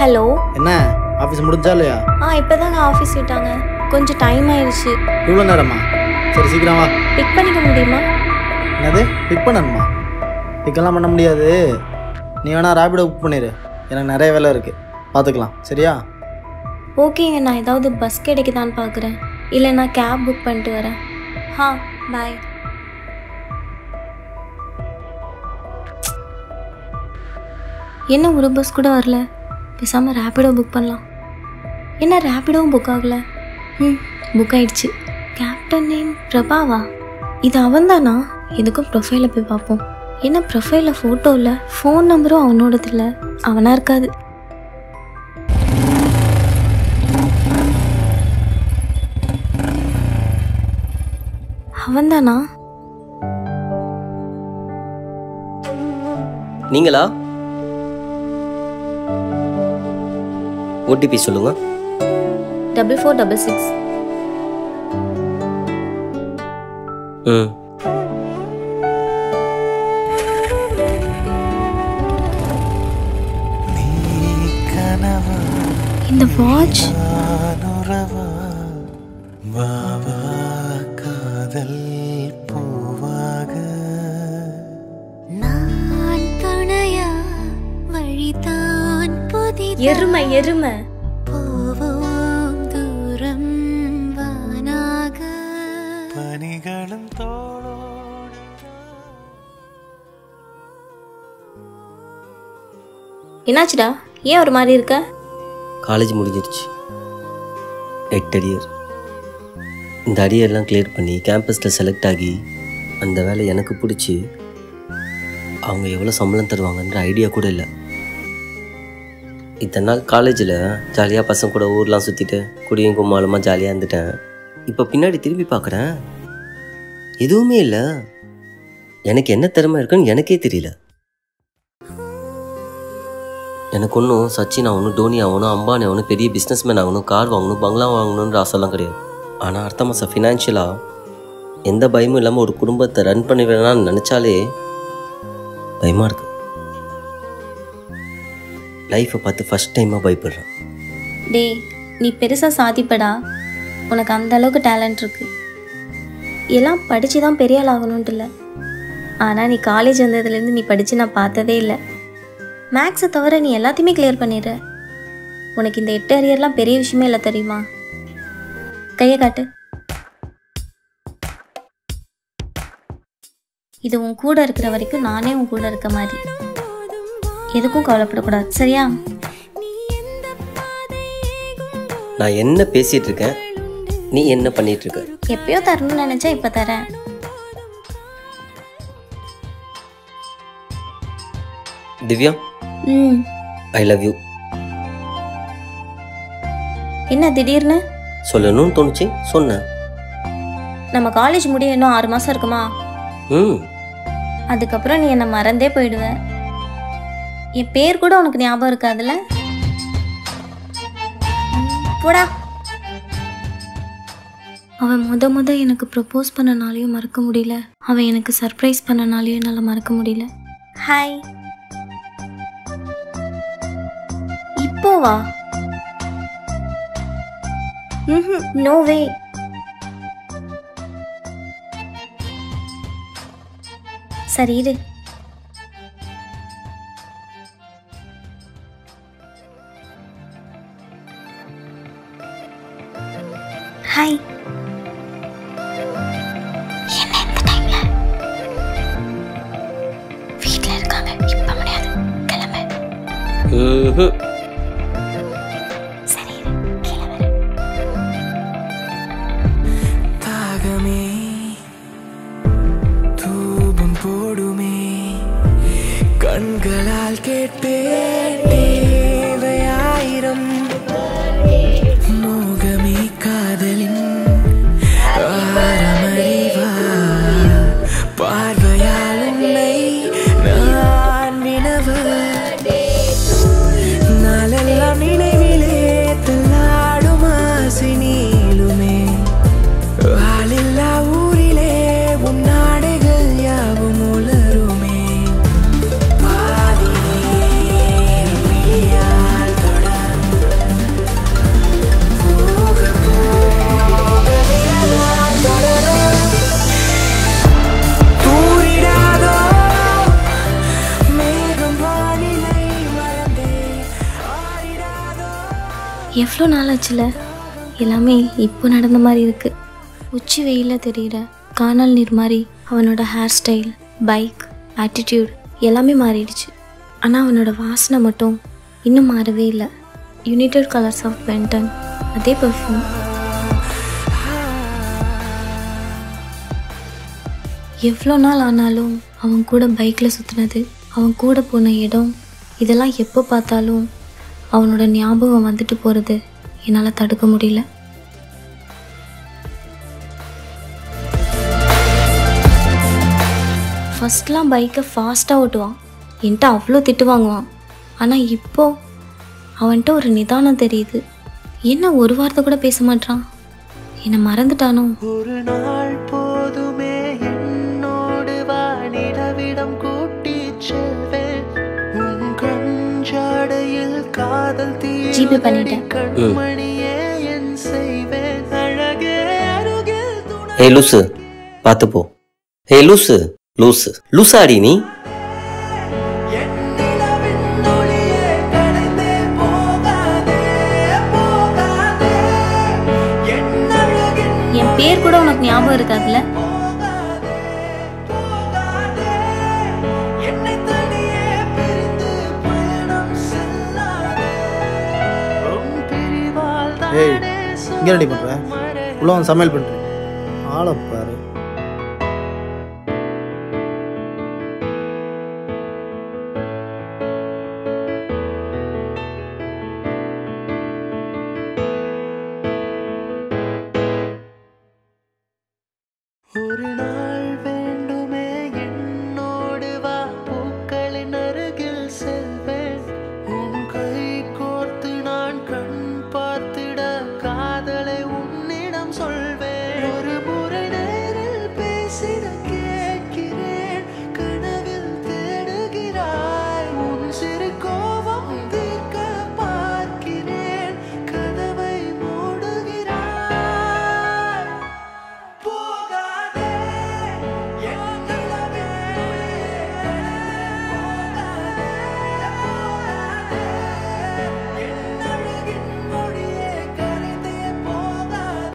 Hello. என்ன office முடிஞ்சா இல்லையா? இப்போதாங்க ஆஃபீஸ் விட்டாங்க. கொஞ்சம் டைம் ஆயிடுச்சு. இவ்வளோ நேரமா? சரி சீக்கிரம் வா. பிக் பண்ணிக்க முடியுமா? என்னது பிக் பண்ணணுமா? பிக்கெல்லாம் பண்ண முடியாது. நீ வேணா ரேபிடோ புக் பண்ணிடு. எனக்கு நிறைய வேலை இருக்குது, பார்த்துக்கலாம். சரியா? ஓகேங்க, நான் ஏதாவது பஸ் கிடைக்குதான்னு பார்க்குறேன். இல்லை நான் கேப் புக் பண்ணிட்டு வரேன். பாய். என்ன ஒரு பஸ் கூட வரல? பேசாமல் ரேபிடோ புக் பண்ணலாம். என்ன ரேபிடோவும் புக் ஆகலை? புக் ஆயிடுச்சு. கேப்டன் நேம் பிரபாவா? இது அவன்தானா? எதுக்கும் ப்ரொஃபைலை போய் பார்ப்போம். என்ன ப்ரொஃபைலில் ஃபோட்டோ இல்லை, ஃபோன் நம்பரும் அவனோடது இல்லை. அவனாக இருக்காது. அவன்தானா? நீங்களா? ஓடிபி சொல்லுங்க. 4466. இந்த வாட்ச் காதல் பூவாக நான் துணையா வழிதான் புதிய எருமை போவோம் தூரம் வானாக பனிகளும் தோளோடு. என்னாச்சுடா? ஏன் ஒரு மாதிரி இருக்க? காலேஜ் முடிஞ்சிருச்சு. 8 அரியர். இந்த அரியர்லாம் கிளியர் பண்ணி கேம்பஸில் செலக்ட் ஆகி அந்த வேலை எனக்கு பிடிச்சி அவங்க எவ்வளோ சம்பளம் தருவாங்கன்ற ஐடியா கூட இல்லை. இத்தனை நாள் காலேஜில் ஜாலியாக பசங்க கூட ஊர்லாம் சுற்றிட்டு குடியும் கும்மாளமாக ஜாலியாக இருந்துட்டேன். இப்போ பின்னாடி திரும்பி பார்க்குறேன், எதுவுமே இல்லை. எனக்கு என்ன திறமை இருக்குன்னு எனக்கே தெரியல. எனக்கு ஒன்றும் சச்சின் ஆகணும், தோனி ஆகணும், அம்பானி ஆகணும், பெரிய பிஸ்னஸ்மேன் ஆகணும், கார் வாங்கணும், பங்களா வாங்கணுன்ற ஆசைலாம் கிடையாது. ஆனால் அடுத்த மாதம் ஃபினான்ஷியலாக எந்த பயமும் இல்லாமல் ஒரு குடும்பத்தை ரன் பண்ணிடுவேனான்னு நினச்சாலே பயமாக இருக்கு. லைஃப்பை பார்த்து ஃபஸ்ட் டைமாக பயப்படுறேன். டேய், நீ பெருசாக சாதிப்படா. உனக்கு அந்த அளவுக்கு டேலண்ட் இருக்கு. எல்லாம் படித்து தான் பெரிய ஆள் ஆகணுன்ட்டு இல்லை. ஆனால் நீ காலேஜ் வந்ததுலேருந்து நீ படித்து நான் பார்த்ததே இல்லை. மேக்ஸை தவிர நீ எல்லாத்தையுமே கிளியர் பண்ணிடுற. உனக்கு இந்த 8 அரியர்லாம் பெரிய விஷயமே இல்லை தெரியுமா? கையை காட்டு. இது உன் கூட இருக்கிற வரைக்கும் நானே உன் கூட இருக்க மாதிரி. எதுக்கும் கவலைப்படக்கூடாது, சரியா? நான் என்ன பேசிகிட்டு இருக்கேன், நீ என்ன பண்ணிட்டு இருக்க? எப்பயோ தரணும்னு நினச்சா இப்போ தரேன். Divya, I love you. என்ன திடீர்னு? சொல்லணும்னு தோணுச்சு, சொன்னேன். நம்ம காலேஜ் முடிய இன்னும் 6 மாதம் இருக்குமா? அதுக்கப்புறம் நீ என்னை மறந்தே போயிடுவ. என் பேர் கூட உனக்கு ஞாபகம் இருக்காதுல்ல? போடா. அவன் முத எனக்கு ப்ரப்போஸ் பண்ணனாலையும் மறக்க முடியல. அவன் எனக்கு சர்ப்ரைஸ் பண்ணனாலையும் என்னால் மறக்க முடியல. ஹாய். இப்போ வா. No way. சரி இரு. ஹாய். என்ன இந்த டைம்ல? வீட்ல இருக்காங்க, இப்ப முடியாது, கிளம்பு. சரி கிளம்பு. தாகமே தூபம் போடுமே, கண்களால் கேட்பேன் தேவையாயிரம். மோகமே காதலின் ஆரமறிவா, பார்வையால் உன்னை நான் வினவ, நாளெல்லாம் நினைவிலே தள்ளாடும் ஆசை நீளுமே. ஆளில்லா ஊரிலே உன் நாடைகள் யாவும் உலருமே. பாதியே எவ்வளோ நாள் ஆச்சுல, எல்லாமே இப்போ நடந்த மாதிரி இருக்கு. உச்சி வெயிலில் தெரிகிற காணல் நீர் மாதிரி அவனோட ஹேர் ஸ்டைல், பைக், ஆட்டிடியூட் எல்லாமே மாறிடுச்சு. ஆனால் அவனோட வாசனை மட்டும் இன்னும் மாறவே இல்லை. யுனைடெட் கலர்ஸ் ஆஃப் பென்டன், அதே பர்ஃப்யூம். எவ்வளோ நாள் ஆனாலும் அவன் கூட பைக்கில் சுற்றினது, அவன் கூட போன இடம், இதெல்லாம் எப்போ பார்த்தாலும் அவனோட ஞாபகம் வந்துட்டு போகிறது என்னால் தடுக்க முடியல. ஃபஸ்ட்லாம் பைக்கை ஃபாஸ்ட்டாக ஓட்டுவான், என்கிட்ட அவ்வளோ திட்டு வாங்குவான். ஆனால் இப்போ அவன்கிட்ட ஒரு நிதானம் தெரியுது. என்ன ஒரு வார்த்தை கூட பேச மாட்டான்? என்னை மறந்துட்டானோ? ஒரு நாள் போதுமே என்னோடு வானிடவிடம் கூட்டி செல்வேன். உன் கஞ்சாடையில் காதல் ஜிபே பண்ணிட்டேன். கண்மணியே என் செய்வேன். அழகே அருகில் துணை ஏய் லூசு, பார்த்து போ. ஏய் லூசு, லூசு லூசாடி நீ. என் பேர் கூட உனக்கு ஞாபகம் இருக்காதுல்ல? ஏய், இங்கே ரெடி பண்ணுறேன். உள்ள வந்து சமையல் பண்ணுறேன். ஆளை பாரு.